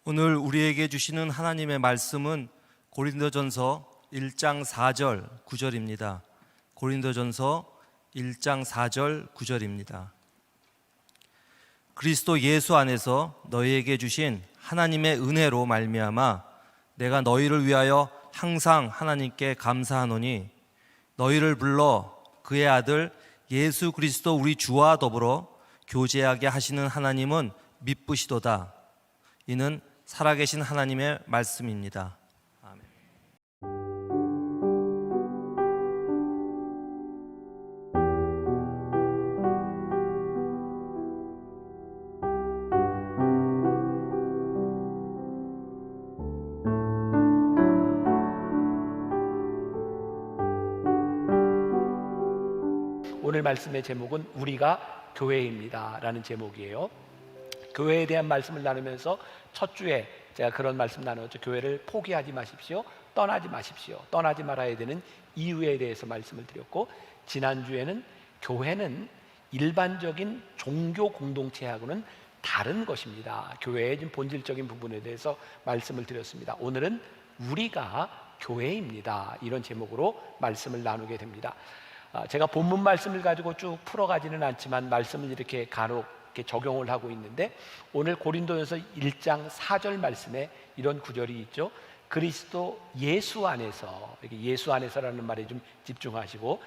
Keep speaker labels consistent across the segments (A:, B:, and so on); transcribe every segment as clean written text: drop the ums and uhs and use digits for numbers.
A: 오늘 우리에게 주시는 하나님의 말씀은 고린도전서 1장 4절 9절입니다. 고린도전서 1장 4절 9절입니다. 그리스도 예수 안에서 너희에게 주신 하나님의 은혜로 말미암아 내가 너희를 위하여 항상 하나님께 감사하노니 너희를 불러 그의 아들 예수 그리스도 우리 주와 더불어 교제하게 하시는 하나님은 미쁘시도다. 이는 살아계신 하나님의 말씀입니다. 아멘.
B: 오늘 말씀의 제목은 우리가 교회입니다 라는 제목이에요. 교회에 대한 말씀을 나누면서 첫 주에 제가 그런 말씀 나눴죠. 교회를 포기하지 마십시오, 떠나지 마십시오. 떠나지 말아야 되는 이유에 대해서 말씀을 드렸고, 지난주에는 교회는 일반적인 종교 공동체하고는 다른 것입니다, 교회의 좀 본질적인 부분에 대해서 말씀을 드렸습니다. 오늘은 우리가 교회입니다, 이런 제목으로 말씀을 나누게 됩니다. 제가 본문 말씀을 가지고 쭉 풀어가지는 않지만 말씀을 이렇게 간혹 이렇게 적용을 하고 있는데, 오늘 고린도전서 1장 4절 말씀에 이런 구절이 있죠. 그리스도 예수 안에서, 이렇게 예수 안에서라는 말에 좀 집중하시고,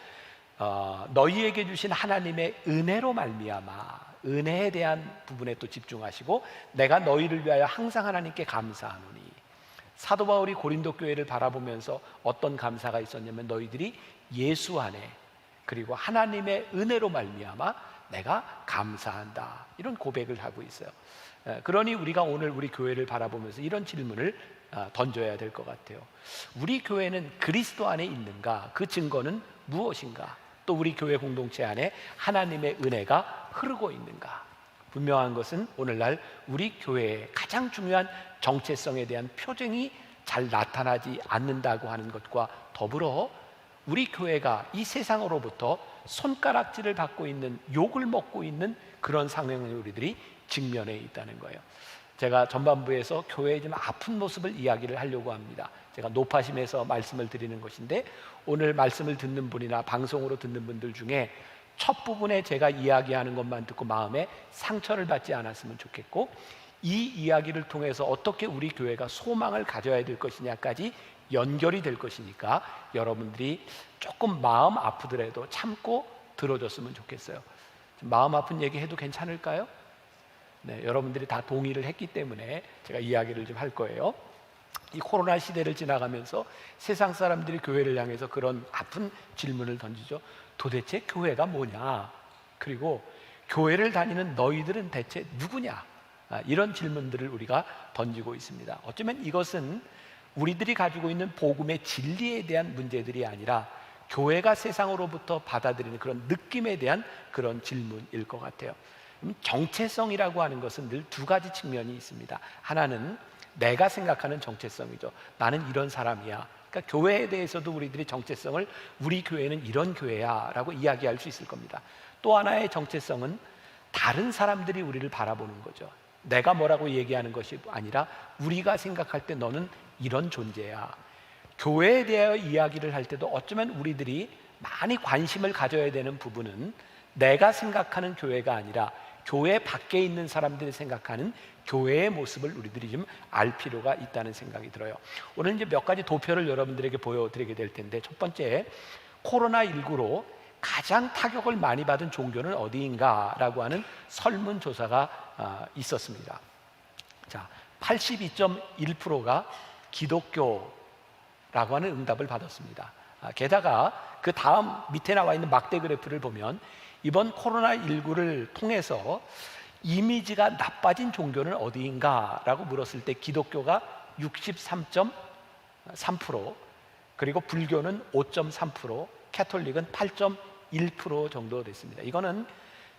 B: 너희에게 주신 하나님의 은혜로 말미암아, 은혜에 대한 부분에 또 집중하시고, 내가 너희를 위하여 항상 하나님께 감사하노니. 사도 바울이 고린도 교회를 바라보면서 어떤 감사가 있었냐면, 너희들이 예수 안에 그리고 하나님의 은혜로 말미암아 내가 감사한다, 이런 고백을 하고 있어요. 그러니 우리가 오늘 우리 교회를 바라보면서 이런 질문을 던져야 될 것 같아요. 우리 교회는 그리스도 안에 있는가? 그 증거는 무엇인가? 또 우리 교회 공동체 안에 하나님의 은혜가 흐르고 있는가? 분명한 것은 오늘날 우리 교회의 가장 중요한 정체성에 대한 표정이 잘 나타나지 않는다고 하는 것과 더불어 우리 교회가 이 세상으로부터 손가락질을 받고 있는, 욕을 먹고 있는 그런 상황에 우리들이 직면해 있다는 거예요. 제가 전반부에서 교회의 좀 아픈 모습을 이야기를 하려고 합니다. 제가 노파심에서 말씀을 드리는 것인데, 오늘 말씀을 듣는 분이나 방송으로 듣는 분들 중에 첫 부분에 제가 이야기하는 것만 듣고 마음에 상처를 받지 않았으면 좋겠고, 이 이야기를 통해서 어떻게 우리 교회가 소망을 가져야 될 것이냐까지 연결이 될 것이니까 여러분들이 조금 마음 아프더라도 참고 들어줬으면 좋겠어요. 마음 아픈 얘기 해도 괜찮을까요? 네, 여러분들이 다 동의를 했기 때문에 제가 이야기를 좀 할 거예요. 이 코로나 시대를 지나가면서 세상 사람들이 교회를 향해서 그런 아픈 질문을 던지죠. 도대체 교회가 뭐냐? 그리고 교회를 다니는 너희들은 대체 누구냐? 이런 질문들을 우리가 던지고 있습니다. 어쩌면 이것은 우리들이 가지고 있는 복음의 진리에 대한 문제들이 아니라 교회가 세상으로부터 받아들이는 그런 느낌에 대한 그런 질문일 것 같아요. 정체성이라고 하는 것은 늘 두 가지 측면이 있습니다. 하나는 내가 생각하는 정체성이죠. 나는 이런 사람이야. 그러니까 교회에 대해서도 우리들이 정체성을, 우리 교회는 이런 교회야 라고 이야기할 수 있을 겁니다. 또 하나의 정체성은 다른 사람들이 우리를 바라보는 거죠. 내가 뭐라고 얘기하는 것이 아니라 우리가 생각할 때 너는 이런 존재야. 교회에 대하여 이야기를 할 때도 어쩌면 우리들이 많이 관심을 가져야 되는 부분은 내가 생각하는 교회가 아니라 교회 밖에 있는 사람들이 생각하는 교회의 모습을 우리들이 좀 알 필요가 있다는 생각이 들어요. 오늘 이제 몇 가지 도표를 여러분들에게 보여드리게 될 텐데, 첫 번째, 코로나19로 가장 타격을 많이 받은 종교는 어디인가라고 하는 설문조사가 있었습니다. 자, 82.1%가 기독교라고 하는 응답을 받았습니다. 게다가 그 다음 밑에 나와 있는 막대 그래프를 보면 이번 코로나19를 통해서 이미지가 나빠진 종교는 어디인가라고 물었을 때 기독교가 63.3%, 그리고 불교는 5.3%, 캐톨릭은 8.1% 정도 됐습니다. 이거는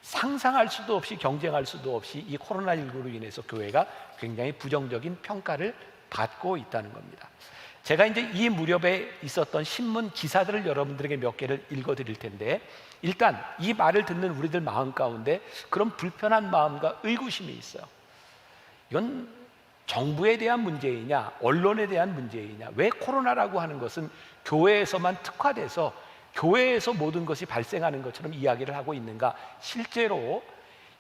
B: 상상할 수도 없이, 경쟁할 수도 없이 이 코로나19로 인해서 교회가 굉장히 부정적인 평가를 받고 있다는 겁니다. 제가 이제 이 무렵에 있었던 신문 기사들을 여러분들에게 몇 개를 읽어드릴 텐데, 일단 이 말을 듣는 우리들 마음 가운데 그런 불편한 마음과 의구심이 있어요. 이건 정부에 대한 문제이냐, 언론에 대한 문제이냐, 왜 코로나라고 하는 것은 교회에서만 특화돼서 교회에서 모든 것이 발생하는 것처럼 이야기를 하고 있는가? 실제로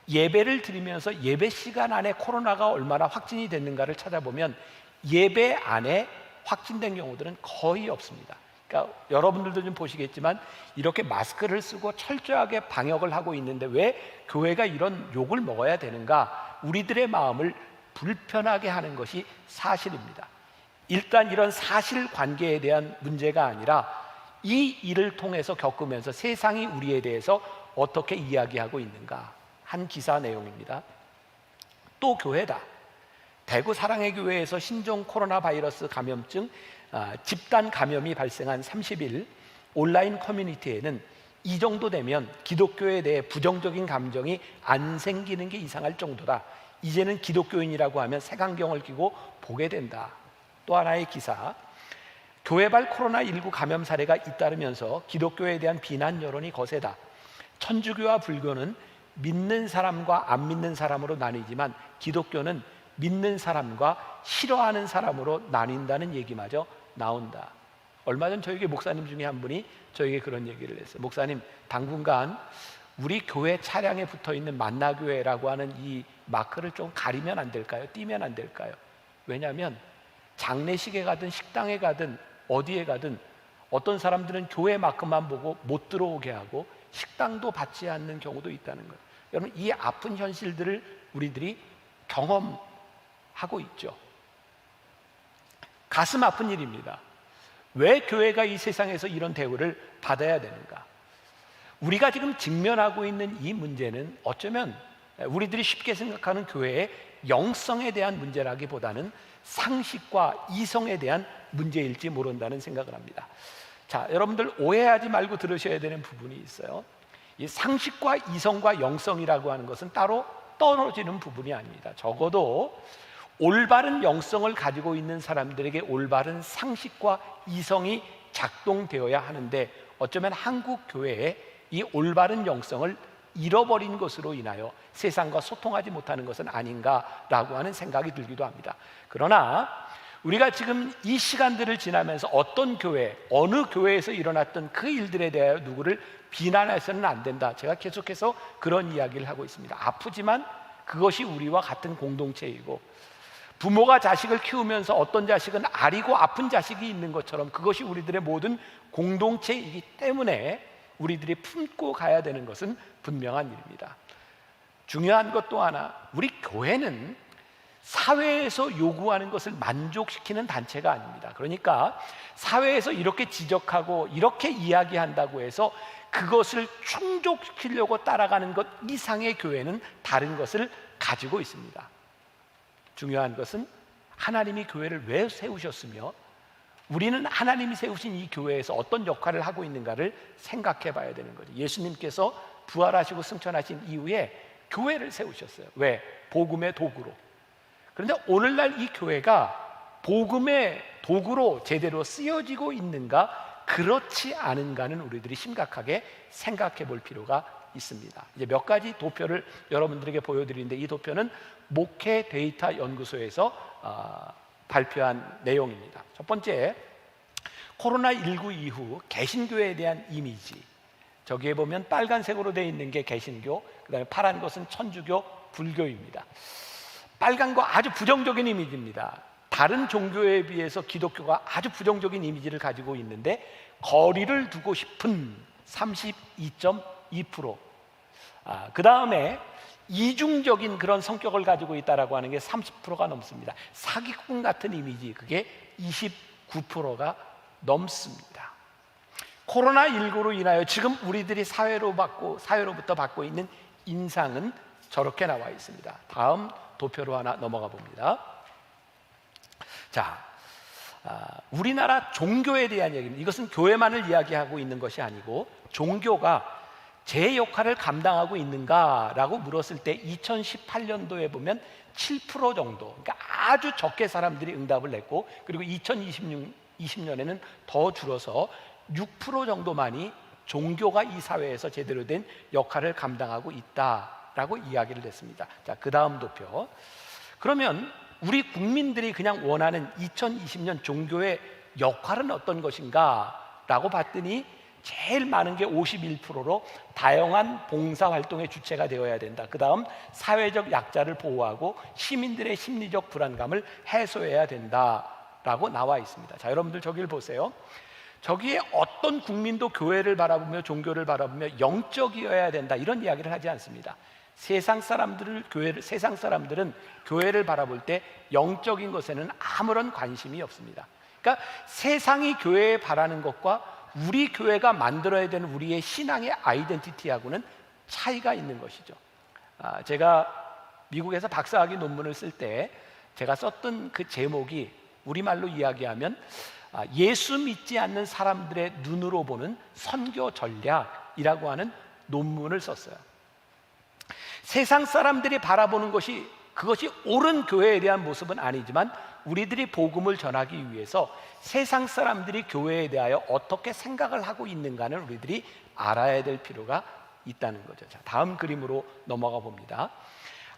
B: 예배를 드리면서 예배 시간 안에 코로나가 얼마나 확진이 됐는가를 찾아보면 예배 안에 확진된 경우들은 거의 없습니다. 그러니까 여러분들도 좀 보시겠지만 이렇게 마스크를 쓰고 철저하게 방역을 하고 있는데 왜 교회가 이런 욕을 먹어야 되는가? 우리들의 마음을 불편하게 하는 것이 사실입니다. 일단 이런 사실관계에 대한 문제가 아니라 이 일을 통해서 겪으면서 세상이 우리에 대해서 어떻게 이야기하고 있는가? 한 기사 내용입니다. 또 교회다. 대구 사랑의 교회에서 신종 코로나 바이러스 감염증 집단 감염이 발생한 30일 온라인 커뮤니티에는 이 정도 되면 기독교에 대해 부정적인 감정이 안 생기는 게 이상할 정도다. 이제는 기독교인이라고 하면 색안경을 끼고 보게 된다. 또 하나의 기사, 교회발 코로나19 감염 사례가 잇따르면서 기독교에 대한 비난 여론이 거세다. 천주교와 불교는 믿는 사람과 안 믿는 사람으로 나뉘지만 기독교는 믿는 사람과 싫어하는 사람으로 나뉜다는 얘기마저 나온다. 얼마 전 저에게 목사님 중에 한 분이 저에게 그런 얘기를 했어요. 목사님, 당분간 우리 교회 차량에 붙어있는 만나교회라고 하는 이 마크를 좀 가리면 안 될까요? 띄면 안 될까요? 왜냐하면 장례식에 가든 식당에 가든 어디에 가든 어떤 사람들은 교회 마크만 보고 못 들어오게 하고 식당도 받지 않는 경우도 있다는 거예요. 여러분, 이 아픈 현실들을 우리들이 경험하고 있죠. 가슴 아픈 일입니다. 왜 교회가 이 세상에서 이런 대우를 받아야 되는가? 우리가 지금 직면하고 있는 이 문제는 어쩌면 우리들이 쉽게 생각하는 교회의 영성에 대한 문제라기보다는 상식과 이성에 대한 문제일지 모른다는 생각을 합니다. 자, 여러분들 오해하지 말고 들으셔야 되는 부분이 있어요. 이 상식과 이성과 영성이라고 하는 것은 따로 떨어지는 부분이 아닙니다. 적어도 올바른 영성을 가지고 있는 사람들에게 올바른 상식과 이성이 작동되어야 하는데 어쩌면 한국 교회에 이 올바른 영성을 잃어버린 것으로 인하여 세상과 소통하지 못하는 것은 아닌가라고 하는 생각이 들기도 합니다. 그러나 우리가 지금 이 시간들을 지나면서 어떤 교회, 어느 교회에서 일어났던 그 일들에 대하여 누구를 비난해서는 안 된다. 제가 계속해서 그런 이야기를 하고 있습니다. 아프지만 그것이 우리와 같은 공동체이고, 부모가 자식을 키우면서 어떤 자식은 아리고 아픈 자식이 있는 것처럼 그것이 우리들의 모든 공동체이기 때문에 우리들이 품고 가야 되는 것은 분명한 일입니다. 중요한 것 또 하나, 우리 교회는 사회에서 요구하는 것을 만족시키는 단체가 아닙니다. 그러니까 사회에서 이렇게 지적하고 이렇게 이야기한다고 해서 그것을 충족시키려고 따라가는 것 이상의 교회는 다른 것을 가지고 있습니다. 중요한 것은 하나님이 교회를 왜 세우셨으며 우리는 하나님이 세우신 이 교회에서 어떤 역할을 하고 있는가를 생각해 봐야 되는 거죠. 예수님께서 부활하시고 승천하신 이후에 교회를 세우셨어요. 왜? 복음의 도구로. 그런데 오늘날 이 교회가 복음의 도구로 제대로 쓰여지고 있는가, 그렇지 않은가는 우리들이 심각하게 생각해 볼 필요가 있습니다. 이제 몇 가지 도표를 여러분들에게 보여드리는데, 이 도표는 목회 데이터 연구소에서 발표한 내용입니다. 첫 번째, 코로나19 이후 개신교에 대한 이미지. 저기에 보면 빨간색으로 되어 있는 게 개신교, 그 다음에 파란 것은 천주교, 불교입니다. 빨간 거 아주 부정적인 이미지입니다. 다른 종교에 비해서 기독교가 아주 부정적인 이미지를 가지고 있는데 거리를 두고 싶은 32.2%, 그 다음에 이중적인 그런 성격을 가지고 있다라고 하는 게 30%가 넘습니다. 사기꾼 같은 이미지, 그게 29%가 넘습니다. 코로나19로 인하여 지금 우리들이 사회로부터 받고 있는 인상은 저렇게 나와 있습니다. 다음 도표로 하나 넘어가 봅니다. 자, 우리나라 종교에 대한 얘기입니다. 이것은 교회만을 이야기하고 있는 것이 아니고 종교가 제 역할을 감당하고 있는가라고 물었을 때 2018년도에 보면 7% 정도, 그러니까 아주 적게 사람들이 응답을 냈고, 그리고 2020년에는 더 줄어서 6% 정도만이 종교가 이 사회에서 제대로 된 역할을 감당하고 있다라고 이야기를 했습니다. 자, 그 다음 도표. 그러면 우리 국민들이 그냥 원하는 2020년 종교의 역할은 어떤 것인가 라고 봤더니 제일 많은 게 51%로 다양한 봉사활동의 주체가 되어야 된다. 그 다음 사회적 약자를 보호하고 시민들의 심리적 불안감을 해소해야 된다라고 나와 있습니다. 자, 여러분들 저기를 보세요. 저기에 어떤 국민도 교회를 바라보며 종교를 바라보며 영적이어야 된다 이런 이야기를 하지 않습니다. 세상 사람들은 교회를 바라볼 때 영적인 것에는 아무런 관심이 없습니다. 그러니까 세상이 교회에 바라는 것과 우리 교회가 만들어야 되는 우리의 신앙의 아이덴티티하고는 차이가 있는 것이죠. 제가 미국에서 박사학위 논문을 쓸 때 제가 썼던 그 제목이 우리말로 이야기하면 예수 믿지 않는 사람들의 눈으로 보는 선교 전략이라고 하는 논문을 썼어요. 세상 사람들이 바라보는 것이 그것이 옳은 교회에 대한 모습은 아니지만 우리들이 복음을 전하기 위해서 세상 사람들이 교회에 대하여 어떻게 생각을 하고 있는가를 우리들이 알아야 될 필요가 있다는 거죠. 자, 다음 그림으로 넘어가 봅니다.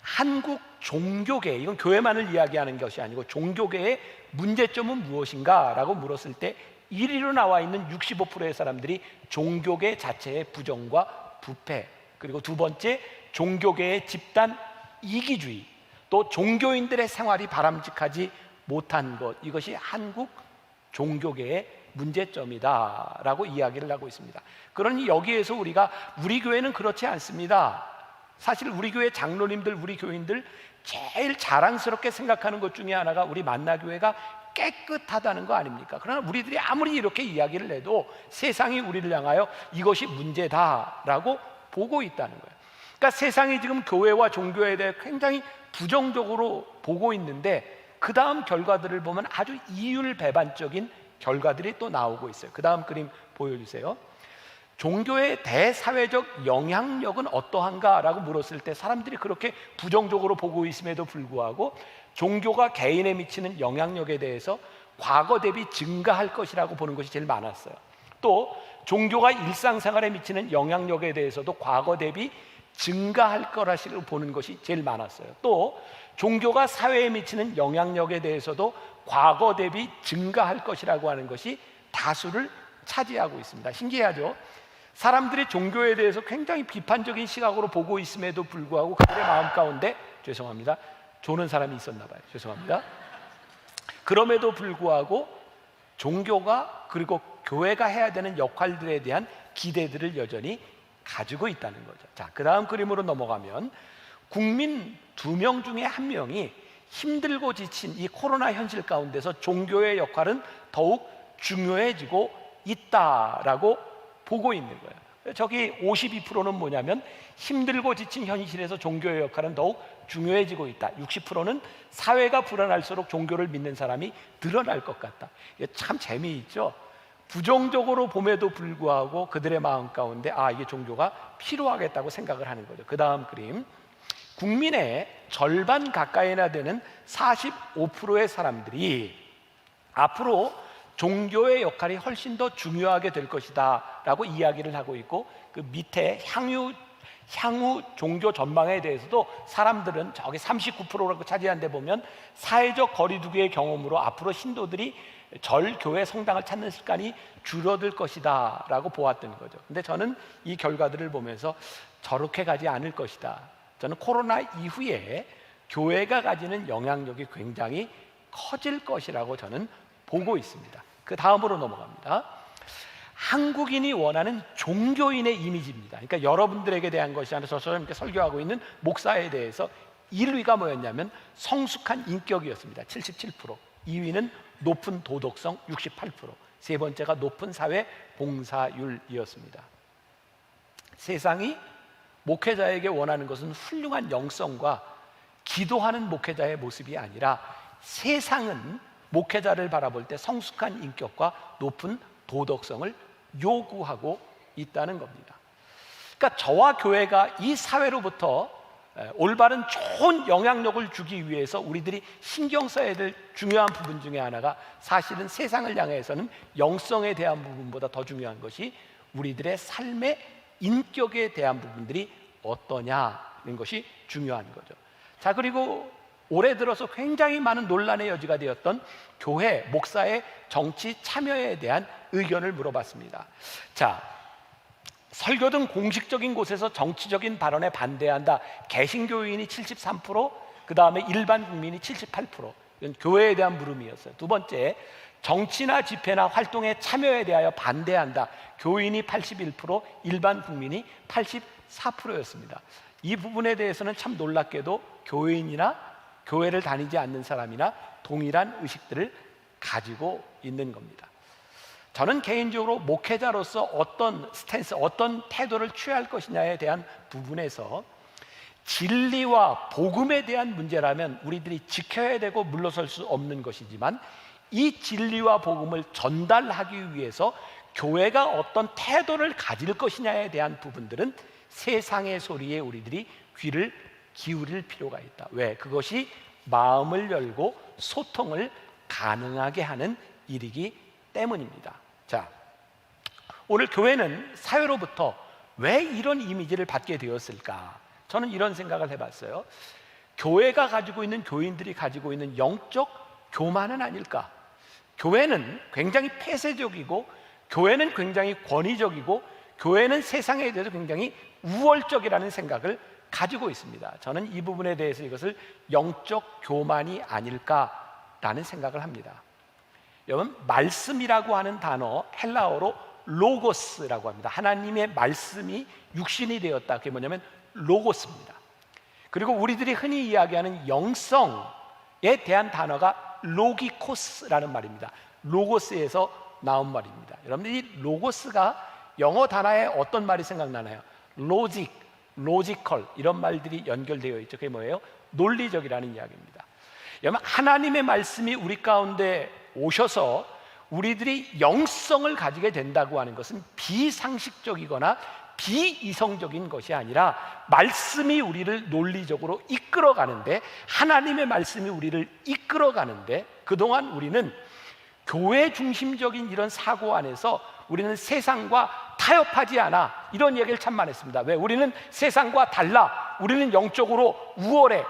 B: 한국 종교계, 이건 교회만을 이야기하는 것이 아니고 종교계의 문제점은 무엇인가 라고 물었을 때 1위로 나와 있는 65%의 사람들이 종교계 자체의 부정과 부패, 그리고 두 번째 종교계의 집단 이기주의, 또 종교인들의 생활이 바람직하지 못한 것, 이것이 한국 종교계의 문제점이다라고 이야기를 하고 있습니다. 그러니 여기에서 우리 교회는 그렇지 않습니다. 사실 우리 교회 장로님들, 우리 교인들 제일 자랑스럽게 생각하는 것 중에 하나가 우리 만나교회가 깨끗하다는 거 아닙니까? 그러나 우리들이 아무리 이렇게 이야기를 해도 세상이 우리를 향하여 이것이 문제다라고 보고 있다는 거예요. 그러니까 세상이 지금 교회와 종교에 대해 굉장히 부정적으로 보고 있는데 그 다음 결과들을 보면 아주 이율배반적인 결과들이 또 나오고 있어요. 그 다음 그림 보여주세요. 종교의 대사회적 영향력은 어떠한가 라고 물었을 때 사람들이 그렇게 부정적으로 보고 있음에도 불구하고 종교가 개인에 미치는 영향력에 대해서 과거 대비 증가할 것이라고 보는 것이 제일 많았어요. 또 종교가 일상생활에 미치는 영향력에 대해서도 과거 대비 증가할 거라고 보는 것이 제일 많았어요. 또 종교가 사회에 미치는 영향력에 대해서도 과거 대비 증가할 것이라고 하는 것이 다수를 차지하고 있습니다. 신기하죠? 사람들이 종교에 대해서 굉장히 비판적인 시각으로 보고 있음에도 불구하고 그들의 마음 가운데 죄송합니다. 조는 사람이 있었나 봐요. 죄송합니다. 그럼에도 불구하고 종교가 그리고 교회가 해야 되는 역할들에 대한 기대들을 여전히 가지고 있다는 거죠. 자, 그 다음 그림으로 넘어가면 국민 2명 중에 1명이 힘들고 지친 이 코로나 현실 가운데서 종교의 역할은 더욱 중요해지고 있다라고 보고 있는 거예요. 저기 52%는 뭐냐면 힘들고 지친 현실에서 종교의 역할은 더욱 중요해지고 있다. 60%는 사회가 불안할수록 종교를 믿는 사람이 늘어날 것 같다. 이게 참 재미있죠. 부정적으로 봄에도 불구하고 그들의 마음 가운데 이게 종교가 필요하겠다고 생각을 하는 거죠. 그 다음 그림, 국민의 절반 가까이나 되는 45%의 사람들이 앞으로 종교의 역할이 훨씬 더 중요하게 될 것이다 라고 이야기를 하고 있고, 그 밑에 향후 종교 전망에 대해서도 사람들은 저기 39%라고 차지한 데 보면 사회적 거리두기의 경험으로 앞으로 신도들이 절, 교회, 성당을 찾는 습관이 줄어들 것이다 라고 보았던 거죠. 근데 저는 이 결과들을 보면서 저렇게 가지 않을 것이다. 저는 코로나 이후에 교회가 가지는 영향력이 굉장히 커질 것이라고 저는 보고 있습니다. 그 다음으로 넘어갑니다. 한국인이 원하는 종교인의 이미지입니다. 그러니까 여러분들에게 대한 것이 아니라 저처럼 이렇게 설교하고 있는 목사에 대해서 1위가 뭐였냐면 성숙한 인격이었습니다. 77%. 2위는 높은 도덕성 68%. 세 번째가 높은 사회 봉사율이었습니다. 세상이 목회자에게 원하는 것은 훌륭한 영성과 기도하는 목회자의 모습이 아니라 세상은 목회자를 바라볼 때 성숙한 인격과 높은 도덕성을 요구하고 있다는 겁니다. 그러니까 저와 교회가 이 사회로부터 올바른 좋은 영향력을 주기 위해서 우리들이 신경 써야 될 중요한 부분 중에 하나가 사실은 세상을 향해서는 영성에 대한 부분보다 더 중요한 것이 우리들의 삶의 인격에 대한 부분들이 어떠냐는 것이 중요한 거죠. 자, 그리고 올해 들어서 굉장히 많은 논란의 여지가 되었던 교회 목사의 정치 참여에 대한 의견을 물어봤습니다. 자, 설교 등 공식적인 곳에서 정치적인 발언에 반대한다. 개신교인이 73%, 그 다음에 일반 국민이 78%. 이건 교회에 대한 물음이었어요. 두 번째, 정치나 집회나 활동에 참여에 대하여 반대한다. 교인이 81%, 일반 국민이 84%였습니다. 이 부분에 대해서는 참 놀랍게도 교인이나 교회를 다니지 않는 사람이나 동일한 의식들을 가지고 있는 겁니다. 저는 개인적으로 목회자로서 어떤 스탠스, 어떤 태도를 취할 것이냐에 대한 부분에서 진리와 복음에 대한 문제라면 우리들이 지켜야 되고 물러설 수 없는 것이지만, 이 진리와 복음을 전달하기 위해서 교회가 어떤 태도를 가질 것이냐에 대한 부분들은 세상의 소리에 우리들이 귀를 기울일 필요가 있다. 왜? 그것이 마음을 열고 소통을 가능하게 하는 일이기 때문입니다. 자, 오늘 교회는 사회로부터 왜 이런 이미지를 받게 되었을까? 저는 이런 생각을 해봤어요. 교회가 가지고 있는, 교인들이 가지고 있는 영적 교만은 아닐까? 교회는 굉장히 폐쇄적이고, 교회는 굉장히 권위적이고, 교회는 세상에 대해서 굉장히 우월적이라는 생각을 가지고 있습니다. 저는 이 부분에 대해서 이것을 영적 교만이 아닐까라는 생각을 합니다. 여러분, 말씀이라고 하는 단어 헬라어로 로고스라고 합니다. 하나님의 말씀이 육신이 되었다. 그게 뭐냐면 로고스입니다. 그리고 우리들이 흔히 이야기하는 영성에 대한 단어가 로기코스라는 말입니다. 로고스에서 나온 말입니다. 여러분들, 이 로고스가 영어 단어에 어떤 말이 생각나나요? 로직, 로지컬, 이런 말들이 연결되어 있죠. 그게 뭐예요? 논리적이라는 이야기입니다. 여러분, 하나님의 말씀이 우리 가운데 오셔서 우리들이 영성을 가지게 된다고 하는 것은 비상식적이거나 비이성적인 것이 아니라, 말씀이 우리를 논리적으로 이끌어가는데, 하나님의 말씀이 우리를 이끌어가는데, 그동안 우리는 교회 중심적인 이런 사고 안에서 우리는 세상과 타협하지 않아, 이런 얘기를 참 많이 했습니다. 왜? 우리는 세상과 달라, 우리는 영적으로 우월해.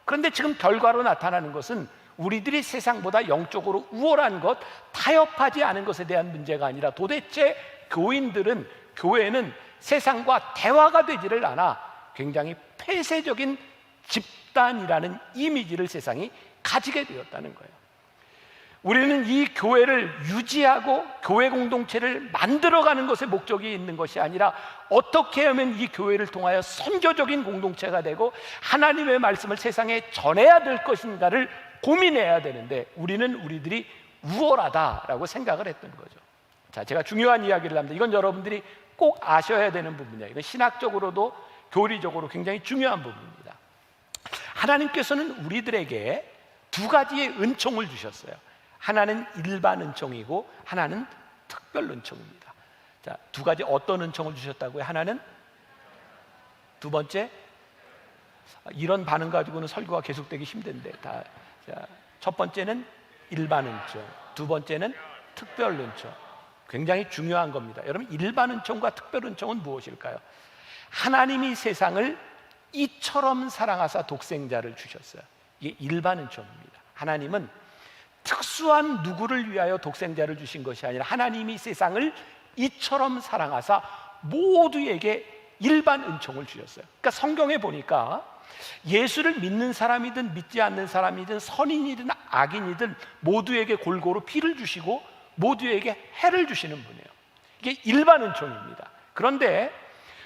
B: 그런데 지금 결과로 나타나는 것은 우리들이 세상보다 영적으로 우월한 것, 타협하지 않은 것에 대한 문제가 아니라, 도대체 교인들은, 교회는 세상과 대화가 되지를 않아 굉장히 폐쇄적인 집단이라는 이미지를 세상이 가지게 되었다는 거예요. 우리는 이 교회를 유지하고 교회 공동체를 만들어가는 것에 목적이 있는 것이 아니라, 어떻게 하면 이 교회를 통하여 선교적인 공동체가 되고 하나님의 말씀을 세상에 전해야 될 것인가를 고민해야 되는데, 우리는 우리들이 우월하다라고 생각을 했던 거죠. 자, 제가 중요한 이야기를 합니다. 이건 여러분들이 꼭 아셔야 되는 부분이에요. 이건 신학적으로도 교리적으로 굉장히 중요한 부분입니다. 하나님께서는 우리들에게 두 가지의 은총을 주셨어요. 하나는 일반 은총이고 하나는 특별 은총입니다. 자, 두 가지 어떤 은총을 주셨다고요? 하나는, 두 번째, 이런 반응 가지고는 설교가 계속되기 힘든데, 자, 첫 번째는 일반 은총, 두 번째는 특별 은총. 굉장히 중요한 겁니다. 여러분, 일반 은총과 특별 은총은 무엇일까요? 하나님이 세상을 이처럼 사랑하사 독생자를 주셨어요. 이게 일반 은총입니다. 하나님은 특수한 누구를 위하여 독생자를 주신 것이 아니라, 하나님이 세상을 이처럼 사랑하사 모두에게 일반 은총을 주셨어요. 그러니까 성경에 보니까 예수를 믿는 사람이든 믿지 않는 사람이든 선인이든 악인이든 모두에게 골고루 피를 주시고 모두에게 해를 주시는 분이에요. 이게 일반 은총입니다. 그런데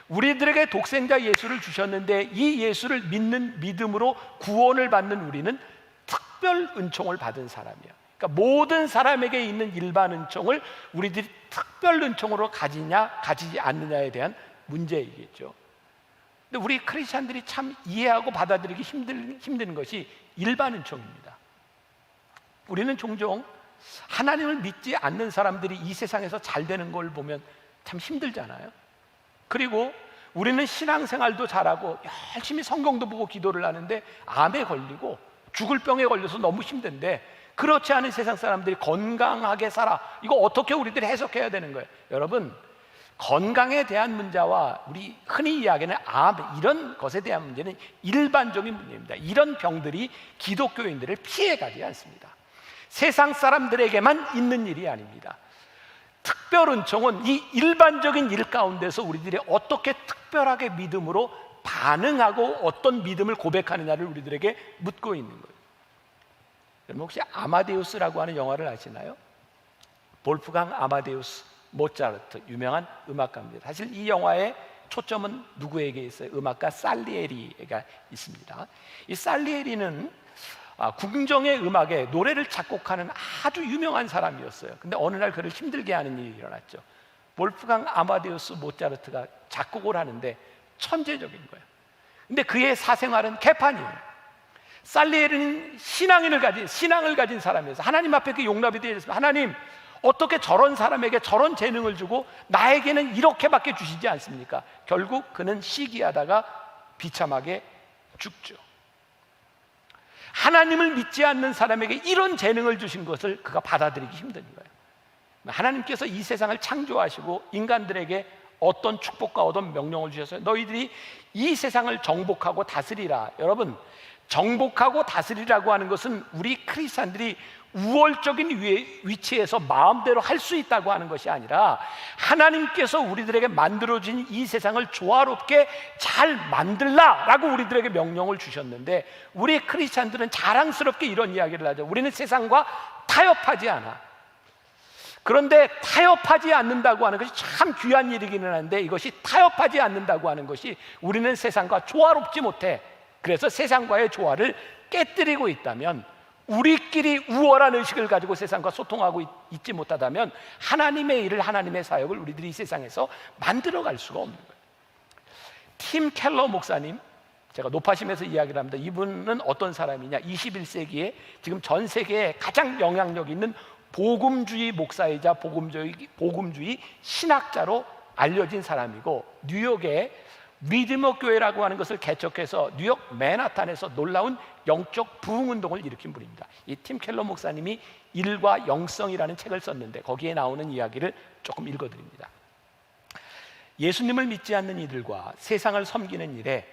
B: 우리들에게 독생자 예수를 주셨는데, 이 예수를 믿는 믿음으로 구원을 받는 우리는 특별 은총을 받은 사람이에요. 그러니까 모든 사람에게 있는 일반 은총을 우리들이 특별 은총으로 가지냐 가지지 않느냐에 대한 문제이겠죠. 근데 우리 크리스찬들이 참 이해하고 받아들이기 힘든 것이 일반 은총입니다. 우리는 종종 하나님을 믿지 않는 사람들이 이 세상에서 잘 되는 걸 보면 참 힘들잖아요. 그리고 우리는 신앙생활도 잘하고 열심히 성경도 보고 기도를 하는데 암에 걸리고 죽을 병에 걸려서 너무 힘든데, 그렇지 않은 세상 사람들이 건강하게 살아. 이거 어떻게 우리들이 해석해야 되는 거예요? 여러분, 건강에 대한 문제와 우리 흔히 이야기하는 암 이런 것에 대한 문제는 일반적인 문제입니다. 이런 병들이 기독교인들을 피해가지 않습니다. 세상 사람들에게만 있는 일이 아닙니다. 특별 은총은 이 일반적인 일 가운데서 우리들이 어떻게 특별하게 믿음으로 반응하고 어떤 믿음을 고백하느냐를 우리들에게 묻고 있는 거예요. 여러분 혹시 아마데우스라고 하는 영화를 아시나요? 볼프강 아마데우스 모차르트, 유명한 음악가입니다. 사실 이 영화의 초점은 누구에게 있어요? 음악가 살리에리가 있습니다. 이 살리에리는 궁정의 음악에 노래를 작곡하는 아주 유명한 사람이었어요. 근데 어느 날 그를 힘들게 하는 일이 일어났죠. 볼프강 아마데우스 모차르트가 작곡을 하는데 천재적인 거예요. 근데 그의 사생활은 개판이에요. 살리에리는 신앙을 가진 사람이어서 하나님 앞에 그 용납이 되어 있습니다. 하나님, 어떻게 저런 사람에게 저런 재능을 주고 나에게는 이렇게밖에 주시지 않습니까? 결국 그는 시기하다가 비참하게 죽죠. 하나님을 믿지 않는 사람에게 이런 재능을 주신 것을 그가 받아들이기 힘든 거예요. 하나님께서 이 세상을 창조하시고 인간들에게 어떤 축복과 어떤 명령을 주셔서 너희들이 이 세상을 정복하고 다스리라. 여러분, 정복하고 다스리라고 하는 것은 우리 크리스찬들이 우월적인 위치에서 마음대로 할 수 있다고 하는 것이 아니라 하나님께서 우리들에게 만들어진 이 세상을 조화롭게 잘 만들라라고 우리들에게 명령을 주셨는데, 우리 크리스찬들은 자랑스럽게 이런 이야기를 하죠. 우리는 세상과 타협하지 않아. 그런데 타협하지 않는다고 하는 것이 참 귀한 일이기는 한데, 이것이 타협하지 않는다고 하는 것이 우리는 세상과 조화롭지 못해. 그래서 세상과의 조화를 깨뜨리고 있다면, 우리끼리 우월한 의식을 가지고 세상과 소통하고 있지 못하다면 하나님의 일을, 하나님의 사역을 우리들이 이 세상에서 만들어갈 수가 없는 거예요. 팀 켈러 목사님, 제가 노파심에서 이야기를 합니다. 이분은 어떤 사람이냐, 21세기에 지금 전 세계에 가장 영향력 있는 복음주의 목사이자 복음주의 신학자로 알려진 사람이고, 뉴욕에 리드머 교회라고 하는 것을 개척해서 뉴욕 맨하탄에서 놀라운 영적 부흥 운동을 일으킨 분입니다. 이 팀 켈러 목사님이 일과 영성이라는 책을 썼는데 거기에 나오는 이야기를 조금 읽어드립니다. 예수님을 믿지 않는 이들과 세상을 섬기는 일에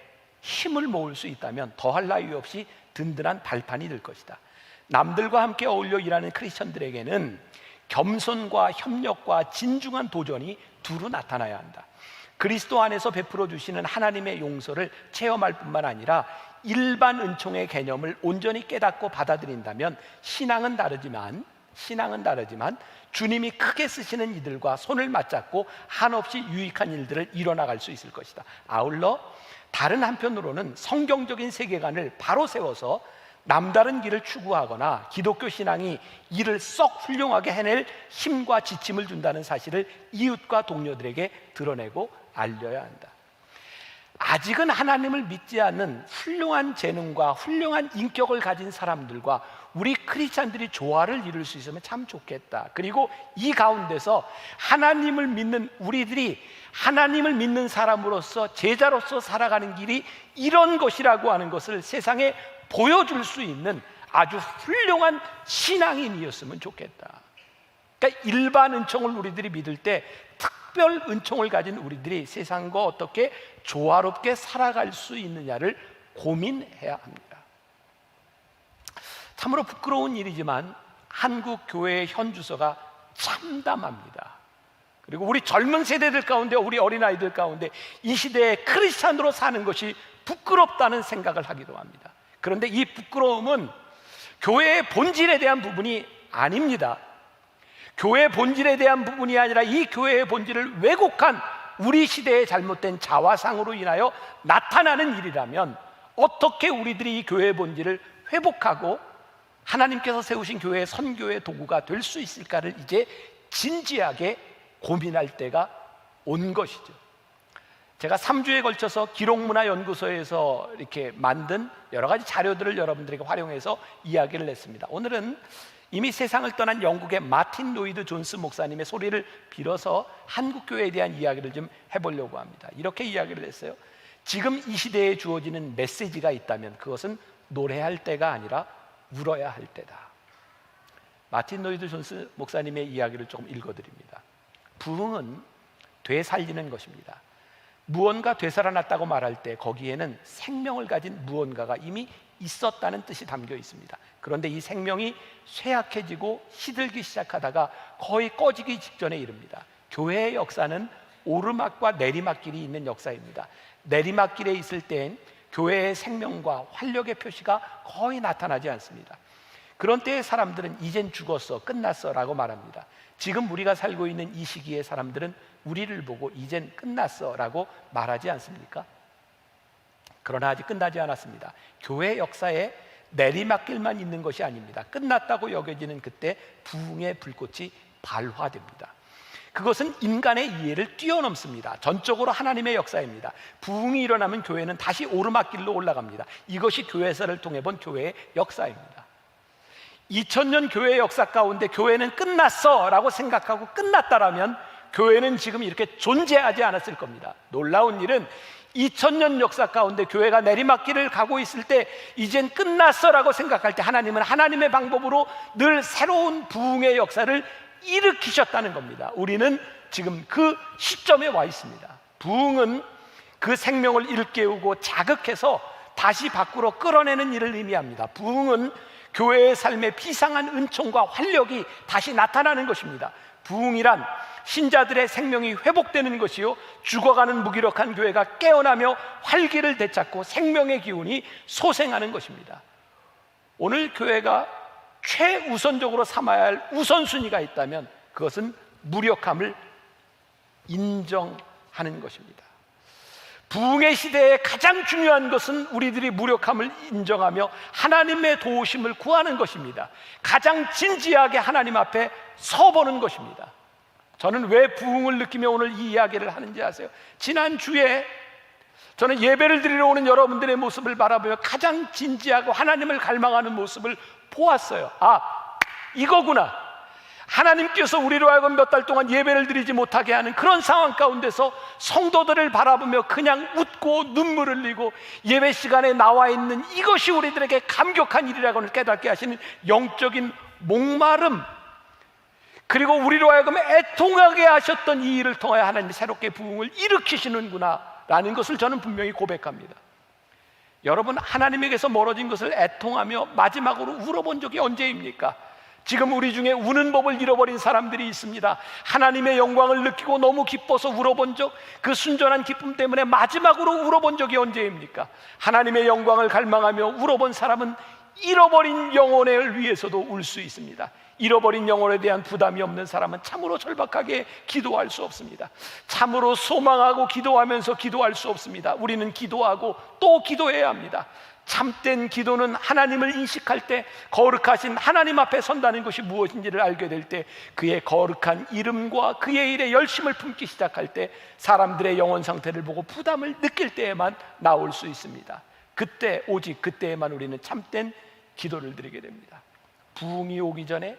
B: 힘을 모을 수 있다면 더할 나위 없이 든든한 발판이 될 것이다. 남들과 함께 어울려 일하는 크리스천들에게는 겸손과 협력과 진중한 도전이 두루 나타나야 한다. 그리스도 안에서 베풀어 주시는 하나님의 용서를 체험할 뿐만 아니라 일반 은총의 개념을 온전히 깨닫고 받아들인다면 신앙은 다르지만 주님이 크게 쓰시는 이들과 손을 맞잡고 한없이 유익한 일들을 이뤄나갈 수 있을 것이다. 아울러 다른 한편으로는 성경적인 세계관을 바로 세워서 남다른 길을 추구하거나 기독교 신앙이 이를 썩 훌륭하게 해낼 힘과 지침을 준다는 사실을 이웃과 동료들에게 드러내고 알려야 한다. 아직은 하나님을 믿지 않는 훌륭한 재능과 훌륭한 인격을 가진 사람들과 우리 크리스찬들이 조화를 이룰 수 있으면 참 좋겠다. 그리고 이 가운데서 하나님을 믿는 우리들이 하나님을 믿는 사람으로서 제자로서 살아가는 길이 이런 것이라고 하는 것을 세상에 보여줄 수 있는 아주 훌륭한 신앙인이었으면 좋겠다. 그러니까 일반 은총을 우리들이 믿을 때 특별 은총을 가진 우리들이 세상과 어떻게 조화롭게 살아갈 수 있느냐를 고민해야 합니다. 참으로 부끄러운 일이지만 한국 교회의 현주소가 참담합니다. 그리고 우리 젊은 세대들 가운데, 우리 어린아이들 가운데 이 시대에 크리스찬으로 사는 것이 부끄럽다는 생각을 하기도 합니다. 그런데 이 부끄러움은 교회의 본질에 대한 부분이 아닙니다. 교회의 본질에 대한 부분이 아니라 이 교회의 본질을 왜곡한 우리 시대의 잘못된 자화상으로 인하여 나타나는 일이라면 어떻게 우리들이 이 교회의 본질을 회복하고 하나님께서 세우신 교회의 선교의 도구가 될 수 있을까를 이제 진지하게 고민할 때가 온 것이죠. 제가 3주에 걸쳐서 기록문화연구소에서 이렇게 만든 여러 가지 자료들을 여러분들에게 활용해서 이야기를 했습니다. 오늘은 이미 세상을 떠난 영국의 마틴 로이드 존스 목사님의 소리를 빌어서 한국교회에 대한 이야기를 좀 해보려고 합니다. 이렇게 이야기를 했어요. 지금 이 시대에 주어지는 메시지가 있다면 그것은 노래할 때가 아니라 울어야 할 때다. 마틴 로이드 존스 목사님의 이야기를 조금 읽어드립니다. 부흥은 되살리는 것입니다. 무언가 되살아났다고 말할 때 거기에는 생명을 가진 무언가가 이미 있었다는 뜻이 담겨 있습니다. 그런데 이 생명이 쇠약해지고 시들기 시작하다가 거의 꺼지기 직전에 이릅니다. 교회의 역사는 오르막과 내리막길이 있는 역사입니다. 내리막길에 있을 땐 교회의 생명과 활력의 표시가 거의 나타나지 않습니다. 그런 때의 사람들은 이젠 죽었어, 끝났어 라고 말합니다. 지금 우리가 살고 있는 이 시기의 사람들은 우리를 보고 이젠 끝났어 라고 말하지 않습니까? 그러나 아직 끝나지 않았습니다. 교회 역사에 내리막길만 있는 것이 아닙니다. 끝났다고 여겨지는 그때 부흥의 불꽃이 발화됩니다. 그것은 인간의 이해를 뛰어넘습니다. 전적으로 하나님의 역사입니다. 부흥이 일어나면 교회는 다시 오르막길로 올라갑니다. 이것이 교회사를 통해 본 교회의 역사입니다. 2000년 교회의 역사 가운데 교회는 끝났어 라고 생각하고 끝났다라면 교회는 지금 이렇게 존재하지 않았을 겁니다. 놀라운 일은 2000년 역사 가운데 교회가 내리막길을 가고 있을 때 이젠 끝났어 라고 생각할 때 하나님은 하나님의 방법으로 늘 새로운 부흥의 역사를 일으키셨다는 겁니다. 우리는 지금 그 시점에 와 있습니다. 부흥은 그 생명을 일깨우고 자극해서 다시 밖으로 끌어내는 일을 의미합니다. 부흥은 교회의 삶에 비상한 은총과 활력이 다시 나타나는 것입니다. 부흥이란 신자들의 생명이 회복되는 것이요, 죽어가는 무기력한 교회가 깨어나며 활기를 되찾고 생명의 기운이 솟행하는 것입니다. 오늘 교회가 최우선적으로 삼아야 할 우선순위가 있다면 그것은 무력함을 인정하는 것입니다. 부흥의 시대에 가장 중요한 것은 우리들이 무력함을 인정하며 하나님의 도우심을 구하는 것입니다. 가장 진지하게 하나님 앞에 서보는 것입니다. 저는 왜 부흥을 느끼며 오늘 이 이야기를 하는지 아세요? 지난주에 저는 예배를 드리러 오는 여러분들의 모습을 바라보며 가장 진지하고 하나님을 갈망하는 모습을 보았어요. 아, 이거구나. 하나님께서 우리로 하여금 몇 달 동안 예배를 드리지 못하게 하는 그런 상황 가운데서 성도들을 바라보며 그냥 웃고 눈물을 흘리고 예배 시간에 나와 있는 이것이 우리들에게 감격한 일이라고 깨닫게 하시는 영적인 목마름, 그리고 우리로 하여금 애통하게 하셨던 이 일을 통하여 하나님이 새롭게 부흥을 일으키시는구나 라는 것을 저는 분명히 고백합니다. 여러분, 하나님에게서 멀어진 것을 애통하며 마지막으로 울어본 적이 언제입니까? 지금 우리 중에 우는 법을 잃어버린 사람들이 있습니다. 하나님의 영광을 느끼고 너무 기뻐서 울어본 적, 그 순전한 기쁨 때문에 마지막으로 울어본 적이 언제입니까? 하나님의 영광을 갈망하며 울어본 사람은 잃어버린 영혼을 위해서도 울 수 있습니다. 잃어버린 영혼에 대한 부담이 없는 사람은 참으로 절박하게 기도할 수 없습니다. 참으로 소망하고 기도하면서 기도할 수 없습니다. 우리는 기도하고 또 기도해야 합니다. 참된 기도는 하나님을 인식할 때 거룩하신 하나님 앞에 선다는 것이 무엇인지를 알게 될 때, 그의 거룩한 이름과 그의 일에 열심을 품기 시작할 때 사람들의 영혼 상태를 보고 부담을 느낄 때에만 나올 수 있습니다. 그때, 오직 그때에만 우리는 참된 기도를 드리게 됩니다. 부흥이 오기 전에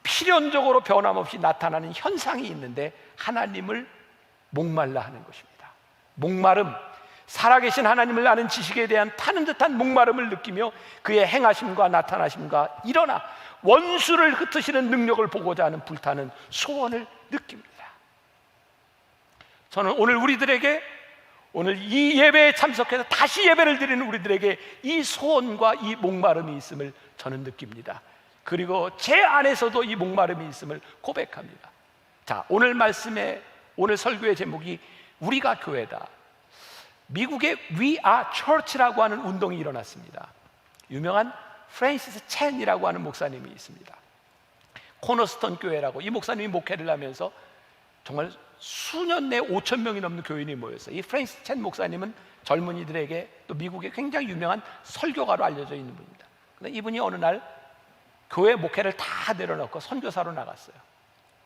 B: 필연적으로 변함없이 나타나는 현상이 있는데 하나님을 목말라 하는 것입니다. 목마름, 살아계신 하나님을 아는 지식에 대한 타는 듯한 목마름을 느끼며 그의 행하심과 나타나심과 일어나 원수를 흩으시는 능력을 보고자 하는 불타는 소원을 느낍니다. 저는 오늘 우리들에게, 오늘 이 예배에 참석해서 다시 예배를 드리는 우리들에게 이 소원과 이 목마름이 있음을 저는 느낍니다. 그리고 제 안에서도 이 목마름이 있음을 고백합니다. 자, 오늘 말씀의, 오늘 설교의 제목이 우리가 교회다. 미국의 We Are Church라고 하는 운동이 일어났습니다. 유명한 프랜시스 첸이라고 하는 목사님이 있습니다. 코너스톤 교회라고, 이 목사님이 목회를 하면서 정말 수년 내에 5,000명이 넘는 교인이 모였어요. 이 프랜시스 첸 목사님은 젊은이들에게 또 미국의 굉장히 유명한 설교가로 알려져 있는 분입니다. 그런데 이분이 어느 날 교회 목회를 다 내려놓고 선교사로 나갔어요.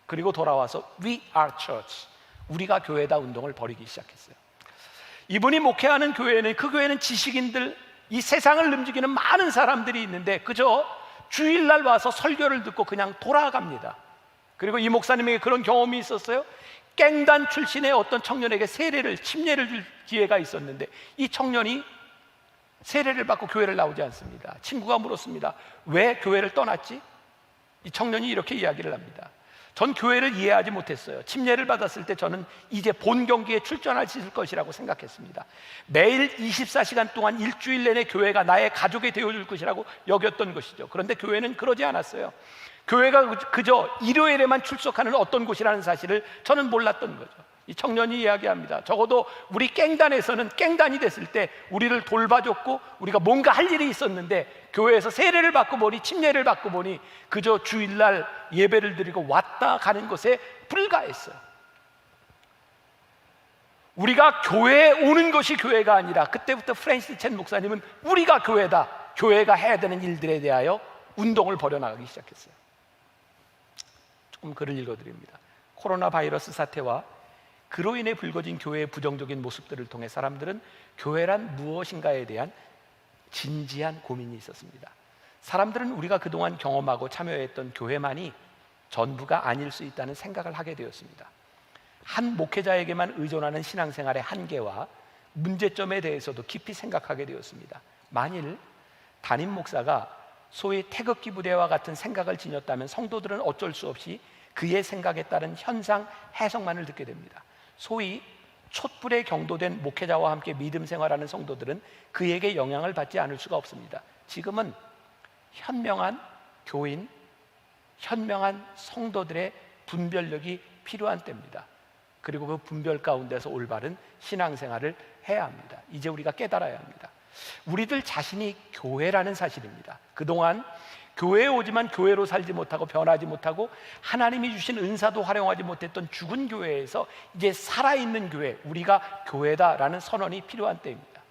B: 그리고 돌아와서 We Are Church, 우리가 교회다 운동을 벌이기 시작했어요. 이분이 목회하는 교회는, 그 교회는 지식인들, 이 세상을 움직이는 많은 사람들이 있는데 그저 주일날 와서 설교를 듣고 그냥 돌아갑니다. 그리고 이 목사님에게 그런 경험이 있었어요. 깽단 출신의 어떤 청년에게 침례를 줄 기회가 있었는데 이 청년이 세례를 받고 교회를 나오지 않습니다. 친구가 물었습니다. 왜 교회를 떠났지? 이 청년이 이렇게 이야기를 합니다. 전 교회를 이해하지 못했어요. 침례를 받았을 때 저는 이제 본 경기에 출전할 수 있을 것이라고 생각했습니다. 매일 24시간 동안 일주일 내내 교회가 나의 가족이 되어줄 것이라고 여겼던 것이죠. 그런데 교회는 그러지 않았어요. 교회가 그저 일요일에만 출석하는 어떤 곳이라는 사실을 저는 몰랐던 거죠. 이 청년이 이야기합니다. 적어도 우리 깽단에서는 깽단이 됐을 때 우리를 돌봐줬고 우리가 뭔가 할 일이 있었는데, 교회에서 세례를 받고 보니, 침례를 받고 보니 그저 주일날 예배를 드리고 왔다 가는 것에 불과했어요. 우리가 교회에 오는 것이 교회가 아니라, 그때부터 프랜시스 첸 목사님은 우리가 교회다, 교회가 해야 되는 일들에 대하여 운동을 벌여나가기 시작했어요. 조금 글을 읽어드립니다. 코로나 바이러스 사태와 그로 인해 불거진 교회의 부정적인 모습들을 통해 사람들은 교회란 무엇인가에 대한 진지한 고민이 있었습니다. 사람들은 우리가 그동안 경험하고 참여했던 교회만이 전부가 아닐 수 있다는 생각을 하게 되었습니다. 한 목회자에게만 의존하는 신앙생활의 한계와 문제점에 대해서도 깊이 생각하게 되었습니다. 만일 담임 목사가 소위 태극기 부대와 같은 생각을 지녔다면 성도들은 어쩔 수 없이 그의 생각에 따른 현상 해석만을 듣게 됩니다. 소위 촛불에 경도된 목회자와 함께 믿음 생활하는 성도들은 그에게 영향을 받지 않을 수가 없습니다. 지금은 현명한 교인, 현명한 성도들의 분별력이 필요한 때입니다. 그리고 그 분별 가운데서 올바른 신앙생활을 해야 합니다. 이제 우리가 깨달아야 합니다. 우리들 자신이 교회라는 사실입니다. 그동안 교회에 오지만 교회로 살지 못하고 변하지 못하고 하나님이 주신 은사도 활용하지 못했던 죽은 교회에서 이제 살아있는 교회, 우리가 교회다라는 선언이 필요한 때입니다.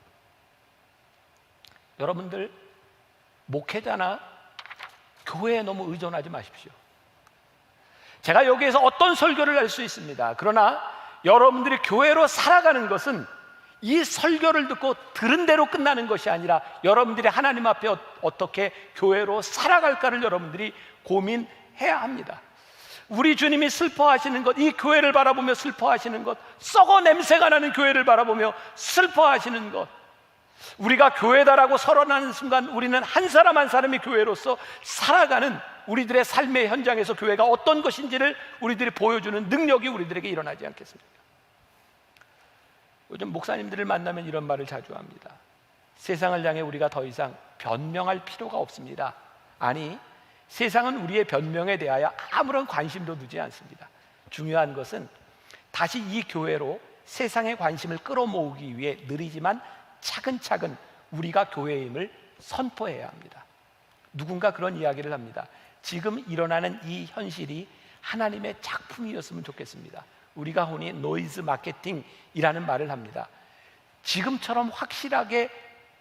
B: 여러분들, 목회자나 교회에 너무 의존하지 마십시오. 제가 여기에서 어떤 설교를 할 수 있습니다. 그러나 여러분들이 교회로 살아가는 것은 이 설교를 듣고 들은 대로 끝나는 것이 아니라 여러분들이 하나님 앞에 어떻게 교회로 살아갈까를 여러분들이 고민해야 합니다. 우리 주님이 슬퍼하시는 것, 이 교회를 바라보며 슬퍼하시는 것, 썩어 냄새가 나는 교회를 바라보며 슬퍼하시는 것, 우리가 교회다라고 선언하는 순간 우리는 한 사람 한 사람이 교회로서 살아가는 우리들의 삶의 현장에서 교회가 어떤 것인지를 우리들이 보여주는 능력이 우리들에게 일어나지 않겠습니까? 요즘 목사님들을 만나면 이런 말을 자주 합니다. 세상을 향해 우리가 더 이상 변명할 필요가 없습니다. 아니, 세상은 우리의 변명에 대하여 아무런 관심도 두지 않습니다. 중요한 것은 다시 이 교회로 세상의 관심을 끌어모으기 위해 느리지만 차근차근 우리가 교회임을 선포해야 합니다. 누군가 그런 이야기를 합니다. 지금 일어나는 이 현실이 하나님의 작품이었으면 좋겠습니다. 우리가 흔히 노이즈 마케팅이라는 말을 합니다. 지금처럼 확실하게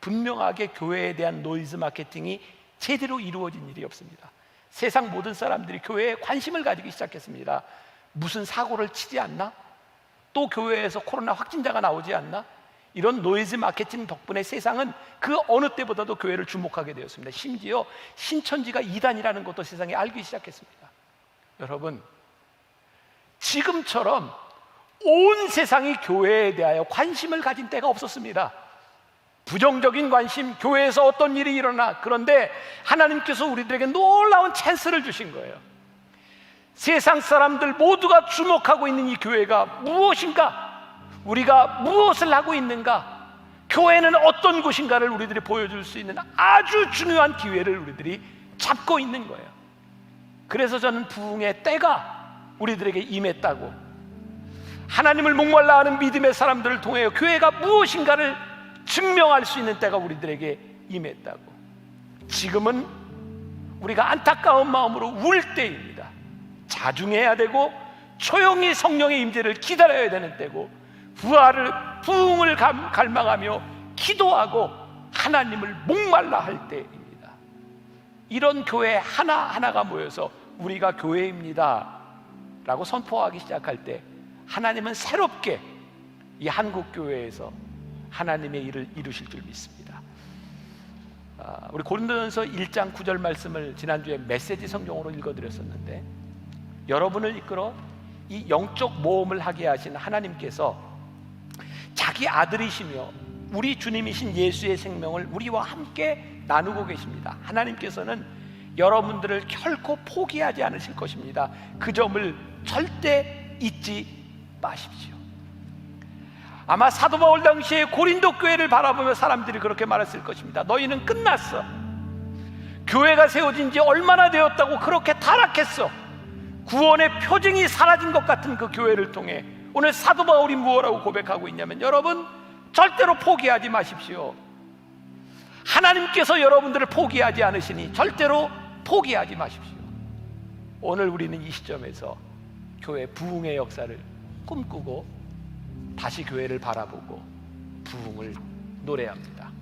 B: 분명하게 교회에 대한 노이즈 마케팅이 제대로 이루어진 일이 없습니다. 세상 모든 사람들이 교회에 관심을 가지기 시작했습니다. 무슨 사고를 치지 않나? 또 교회에서 코로나 확진자가 나오지 않나? 이런 노이즈 마케팅 덕분에 세상은 그 어느 때보다도 교회를 주목하게 되었습니다. 심지어 신천지가 이단이라는 것도 세상에 알기 시작했습니다. 여러분, 지금처럼 온 세상이 교회에 대하여 관심을 가진 때가 없었습니다. 부정적인 관심, 교회에서 어떤 일이 일어나. 그런데 하나님께서 우리들에게 놀라운 찬스를 주신 거예요. 세상 사람들 모두가 주목하고 있는 이 교회가 무엇인가? 우리가 무엇을 하고 있는가? 교회는 어떤 곳인가를 우리들이 보여줄 수 있는 아주 중요한 기회를 우리들이 잡고 있는 거예요. 그래서 저는 부흥의 때가 우리들에게 임했다고, 하나님을 목말라 하는 믿음의 사람들을 통해 교회가 무엇인가를 증명할 수 있는 때가 우리들에게 임했다고. 지금은 우리가 안타까운 마음으로 울 때입니다. 자중해야 되고 조용히 성령의 임재를 기다려야 되는 때고, 부흥을 갈망하며 기도하고 하나님을 목말라 할 때입니다. 이런 교회 하나하나가 모여서 우리가 교회입니다 라고 선포하기 시작할 때 하나님은 새롭게 이 한국교회에서 하나님의 일을 이루실 줄 믿습니다. 우리 고린도전서 1장 9절 말씀을 지난주에 메시지 성경으로 읽어드렸었는데, 여러분을 이끌어 이 영적 모험을 하게 하신 하나님께서 자기 아들이시며 우리 주님이신 예수의 생명을 우리와 함께 나누고 계십니다. 하나님께서는 여러분들을 결코 포기하지 않으실 것입니다. 그 점을 절대 잊지 마십시오. 아마 사도 바울 당시에 고린도 교회를 바라보며 사람들이 그렇게 말했을 것입니다. 너희는 끝났어. 교회가 세워진 지 얼마나 되었다고 그렇게 타락했어. 구원의 표징이 사라진 것 같은 그 교회를 통해 오늘 사도 바울이 무엇라고 고백하고 있냐면, 여러분 절대로 포기하지 마십시오. 하나님께서 여러분들을 포기하지 않으시니 절대로 포기하지 마십시오. 오늘 우리는 이 시점에서 교회 부흥의 역사를 꿈꾸고 다시 교회를 바라보고 부흥을 노래합니다.